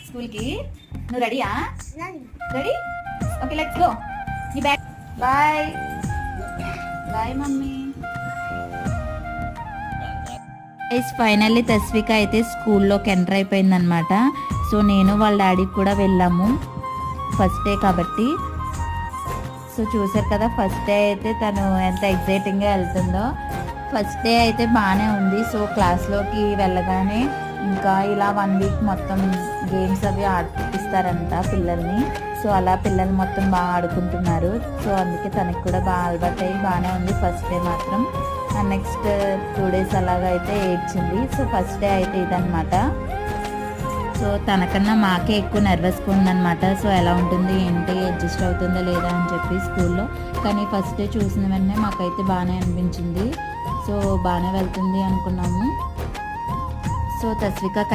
స్కూల్కి నువ్వు రెడీయా? రెడీ? Okay let's go. నీ bag. Bye bye mummy. Finally Tasvika అయితే స్కూల్లోకి ఎంటర్ అయిపోయిందనమాట. సో నేను వాళ్ళ డాడీకి కూడా వెళ్ళాము, ఫస్ట్ డే కాబట్టి. సో చూసారు కదా, ఫస్ట్ డే అయితే తను ఎంత ఎగ్జైటింగ్గా వెళ్తుందో. ఫస్ట్ డే అయితే బాగానే ఉంది. సో క్లాస్లోకి వెళ్ళగానే ఇంకా ఇలా 1 వీక్ మొత్తం గేమ్స్ అవి ఆడిపిస్తారంట పిల్లల్ని. సో అలా పిల్లలు మొత్తం బాగా ఆడుకుంటున్నారు. సో అందుకే తనకి కూడా బాగా అలవాటు అయ్యి బాగానే ఉంది ఫస్ట్ డే మాత్రం. అండ్ నెక్స్ట్ 2 డేస్ అలాగైతే ఏడ్చింది. సో ఫస్ట్ డే అయితే ఇదనమాట. సో తనకన్నా మాకే ఎక్కువ నర్వస్గా ఉందన్నమాట. సో ఎలా ఉంటుంది ఏంటి, అడ్జస్ట్ అవుతుందా లేదా అని చెప్పి స్కూల్లో. కానీ ఫస్ట్ డే చూసిన వెంటనే మాకైతే బాగానే అనిపించింది. సో బాగానే వెళ్తుంది అనుకున్నాము. సో తస్వికకి అయితే